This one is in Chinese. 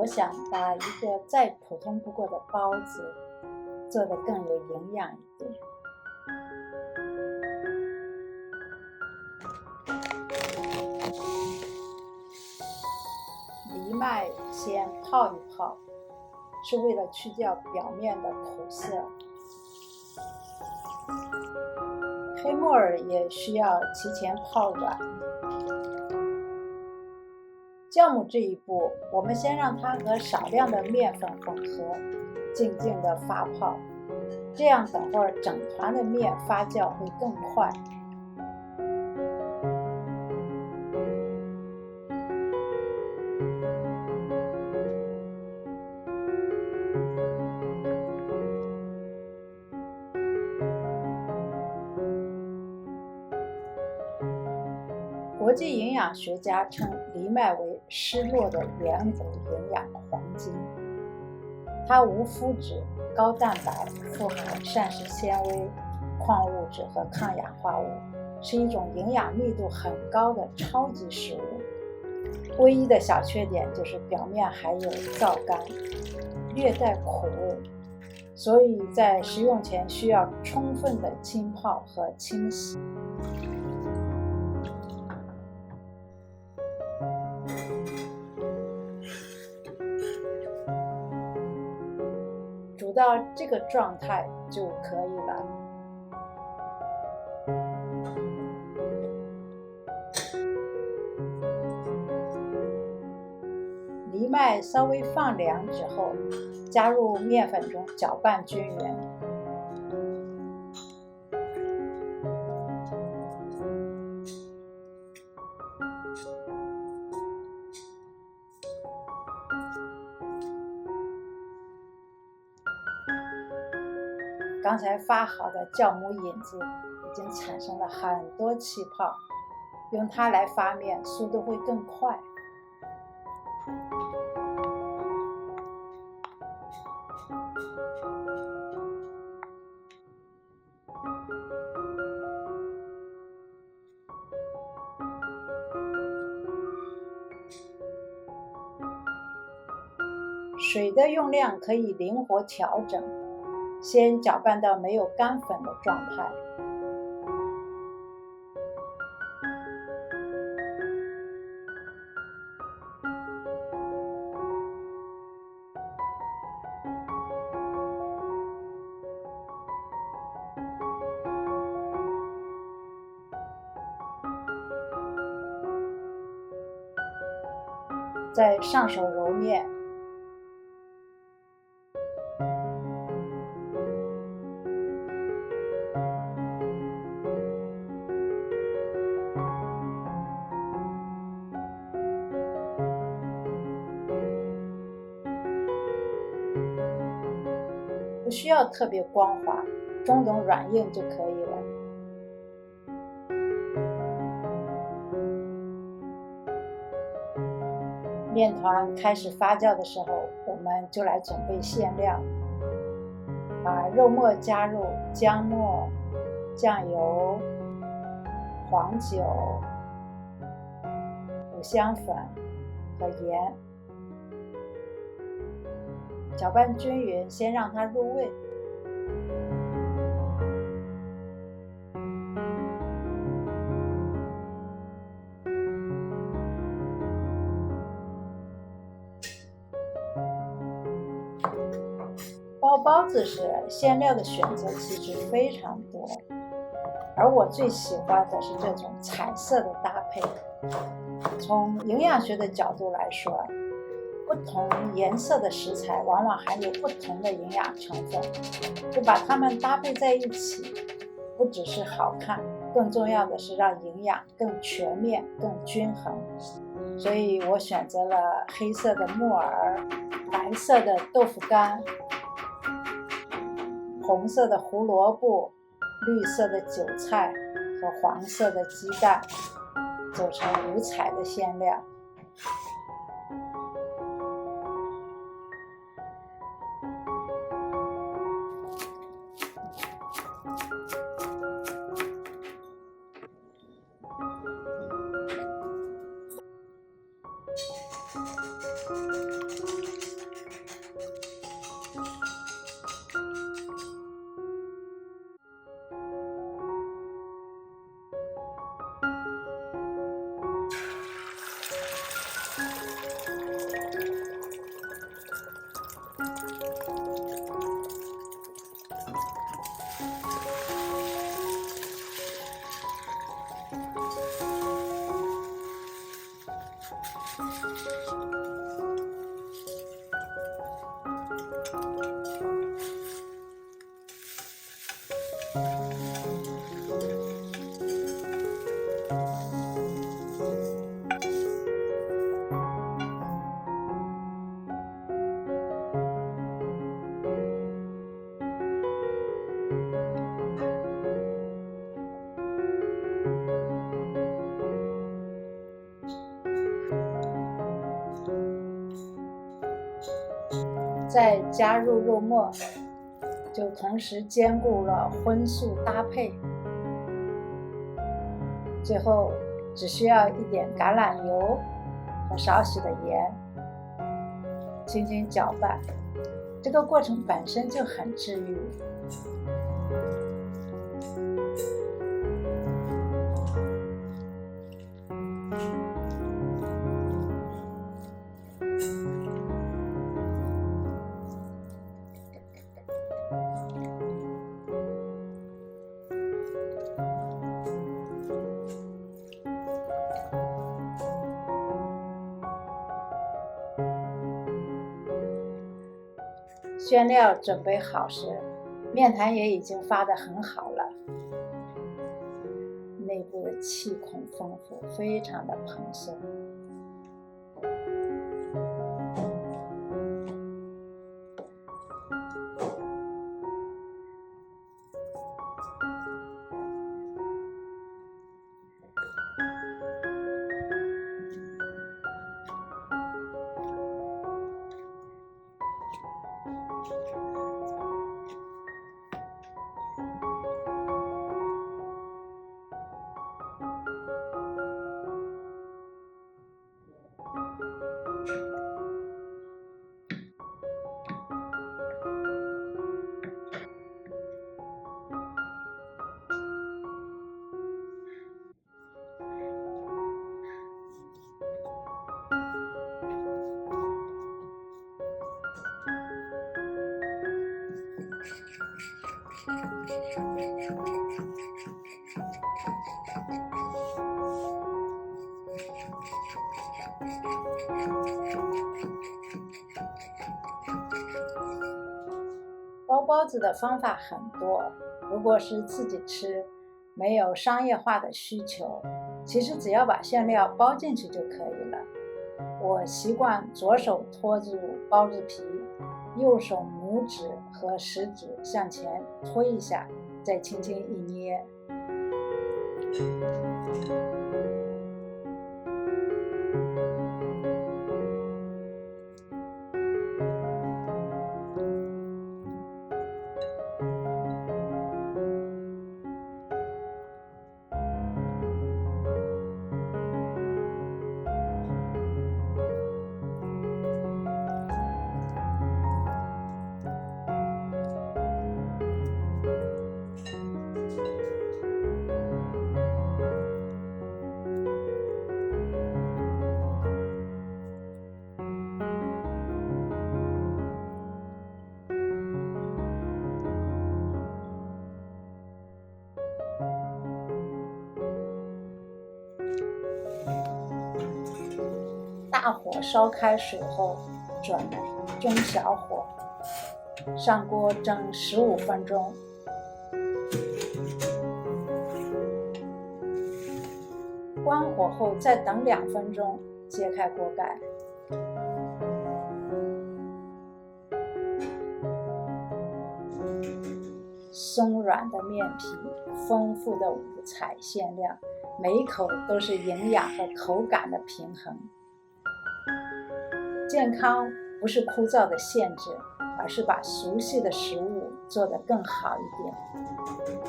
我想把一个再普通不过的包子做得更有营养一点。藜麦先泡一泡，是为了去掉表面的苦涩。黑木耳也需要提前泡软。酵母这一步，我们先让它和少量的面粉混合，静静的发泡，这样等会儿整团的面发酵会更快。国际营养学家称藜麦为失落的远古营养黄金。它无麸质、高蛋白，富含膳食纤维、矿物质和抗氧化物，是一种营养密度很高的超级食物。唯一的小缺点就是表面还有皂苷，略带苦味，所以在食用前需要充分的浸泡和清洗。煮到这个状态就可以了。藜麦稍微放凉之后，加入面粉中搅拌均匀。刚才发好的酵母引子已经产生了很多气泡，用它来发面速度会更快。水的用量可以灵活调整，先搅拌到没有干粉的状态。再上手揉面。不需要特别光滑，中等软硬就可以了。面团开始发酵的时候，我们就来准备馅料。把肉末加入姜末、酱油、黄酒、五香粉和盐，搅拌均匀，先让它入味。包包子时，馅料的选择其实非常多，而我最喜欢的是这种彩色的搭配。从营养学的角度来说，不同颜色的食材往往含有不同的营养成分，就把它们搭配在一起，不只是好看，更重要的是让营养更全面、更均衡。所以我选择了黑色的木耳、白色的豆腐干、红色的胡萝卜、绿色的韭菜和黄色的鸡蛋，组成五彩的馅料。再加入肉末，就同时兼顾了荤素搭配。最后只需要一点橄榄油和少许的盐，轻轻搅拌。这个过程本身就很治愈。馅料准备好时，面团也已经发得很好了，内部的气孔丰富，非常的蓬松。包包子的方法很多，如果是自己吃，没有商业化的需求，其实只要把馅料包进去就可以了。我习惯左手托住包子皮，右手拇指和食指向前推一下，再轻轻一捏。大火烧开水后，转中小火，上锅蒸15分钟。关火后再等2分钟，揭开锅盖。松软的面皮，丰富的五彩馅料，每一口都是营养和口感的平衡。健康不是枯燥的限制，而是把熟悉的食物做得更好一点。